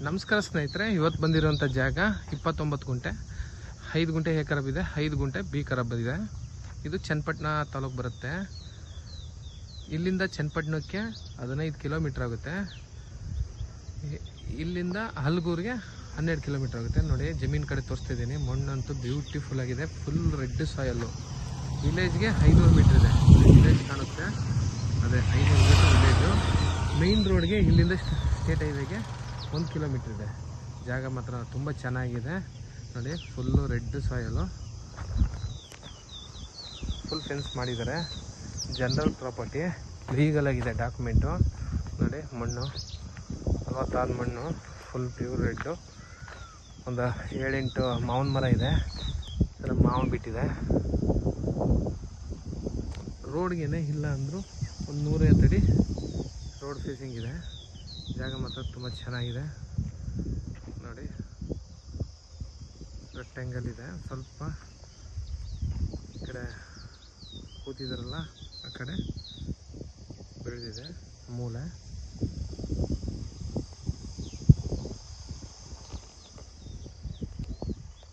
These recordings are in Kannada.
ನಮಸ್ಕಾರ ಸ್ನೇಹಿತರೆ, ಇವತ್ತು ಬಂದಿರುವಂಥ ಜಾಗ 29 ಗುಂಟೆ, 5 ಗುಂಟೆ ಎ ಖರಾಬ್ ಇದೆ, 5 ಗುಂಟೆ ಬಿ ಖರಾಬ್ ಇದೆ. ಇದು ಚನ್ನಪಟ್ಟಣ ತಾಲೂಕು ಬರುತ್ತೆ. ಇಲ್ಲಿಂದ ಚನ್ನಪಟ್ಟಣಕ್ಕೆ 15 ಕಿಲೋಮೀಟ್ರ್ ಆಗುತ್ತೆ. ಇಲ್ಲಿಂದ ಹಲ್ಗೂರಿಗೆ 12 ಕಿಲೋಮೀಟ್ರ್ ಆಗುತ್ತೆ. ನೋಡಿ, ಜಮೀನು ಕಡೆ ತೋರಿಸ್ತಾ ಇದ್ದೀನಿ. ಮಣ್ಣಂತೂ ಬ್ಯೂಟಿಫುಲ್ ಆಗಿದೆ, ಫುಲ್ ರೆಡ್ ಸಾಯಲ್ಲು. ವಿಲೇಜ್ಗೆ 500 ಮೀಟ್ರ್ ಇದೆ. ವಿಲೇಜ್ ಕಾಣುತ್ತೆ, ಅದೇ 500 ಮೀಟ್ರ್ ವಿಲೇಜು. ಮೇಯ್ನ್ ರೋಡ್ಗೆ ಇಲ್ಲಿಂದ ಸ್ಟೇಟ್ ಹೈವೇಗೆ 1 ಕಿಲೋಮೀಟ್ರ್ ಇದೆ. ಜಾಗ ಮಾತ್ರ ತುಂಬ ಚೆನ್ನಾಗಿದೆ. ನೋಡಿ, ಫುಲ್ಲು ರೆಡ್ ಸಾಯಲು, ಫುಲ್ ಫೆನ್ಸ್ ಮಾಡಿದ್ದಾರೆ. ಜನರಲ್ ಪ್ರಾಪರ್ಟಿ, ಲೀಗಲ್ ಆಗಿದೆ ಡಾಕ್ಯುಮೆಂಟು. ನೋಡಿ, ಮಣ್ಣು 46 ಮಣ್ಣು, ಫುಲ್ ಪ್ಯೂರ್ ರೆಡ್ಡು. ಒಂದು 7-8 ಮಾವಿನ ಮರ ಇದೆ, ಮಾವಿನ ಬಿಟ್ಟಿದೆ. ರೋಡ್ಗೇನೆ ಇಲ್ಲ ಅಂದರೂ ಒಂದು 150 ಅಡಿ ರೋಡ್ ಫೇಸಿಂಗ್ ಇದೆ. ಜಾಗ ಮಾತ್ರ ತುಂಬ ಚೆನ್ನಾಗಿದೆ. ನೋಡಿ, ರೆಕ್ಟ್ಯಾಂಗಲ್ ಇದೆ. ಸ್ವಲ್ಪ ಈ ಕಡೆ ಕೂತಿದಾರಲ್ಲ, ಆ ಕಡೆ ಬೆಳೆದಿದೆ ಮೂಲೆ.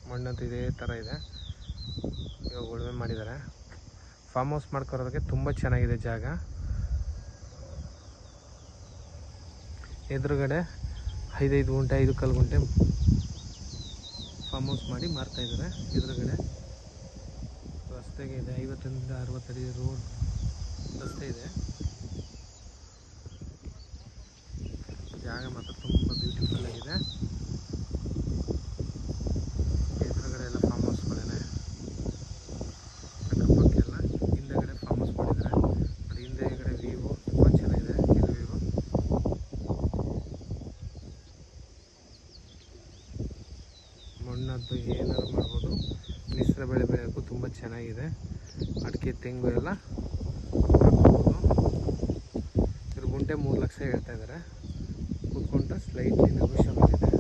ಮಣ್ಣಂತೂ ಇದೇ ಥರ ಇದೆ. ಇವಾಗ ಉಳುಮೆ ಮಾಡಿದ್ದಾರೆ. ಫಾರ್ಮ್ ಹೌಸ್ ಮಾಡ್ಕೊರೋದಕ್ಕೆ ತುಂಬ ಚೆನ್ನಾಗಿದೆ ಜಾಗ. ಎದುರುಗಡೆ 5 ಗುಂಟೆ 5 ಗುಂಟೆ ಫಾರ್ಮ್ ಹೌಸ್ ಮಾಡಿ ಮಾರ್ತಾಯಿದ್ದಾರೆ. ಎದುರುಗಡೆ ರಸ್ತೆಗೆ ಇದೆ, 50ರಿಂದ 60 ಅಡಿ ರೋಡ್ ರಸ್ತೆ ಇದೆ. ಜಾಗ ಮಾತ್ರ ತುಂಬ ಬ್ಯೂಟಿಫುಲ್ ಆಗಿದೆ. ಎದುರುಗಡೆ ಎಲ್ಲ ಫಾರ್ಮ್ ಹೌಸ್ಗಳೇ, ಅಕ್ಕಪಕ್ಕ ಎಲ್ಲ ಹಿಂದೆಗಡೆ ಫಾರ್ಮ್ ಹೌಸ್ ಮಾಡಿದ್ದಾರೆ. ಅದು ಹಿಂದೆಗಡೆ ವ್ಯೂ ತುಂಬ ಚೆನ್ನಾಗಿದೆ. ಇದು ವ್ಯೂ ಮಣ್ಣದ್ದು ಏನಾರು ಮಾಡ್ಬೋದು. ಮಿಶ್ರ ಬೆಳೆ ಬೆಳೆಯೋಕ್ಕೂ ತುಂಬ ಚೆನ್ನಾಗಿದೆ. ಅಡಿಕೆ ತೆಂಗು ಎಲ್ಲ ಹಾಕ್ಬೋದು. ಇದ್ರ ಗುಂಟೆ 3 ಲಕ್ಷ ಹೇಳ್ತಾ ಇದ್ದಾರೆ. ಕೂತ್ಕೊಂಡ್ರೆ ಸ್ಲೈಟ್ಲಿ ನೆಗೋಷಿಯಬಲ್ ಇದೆ.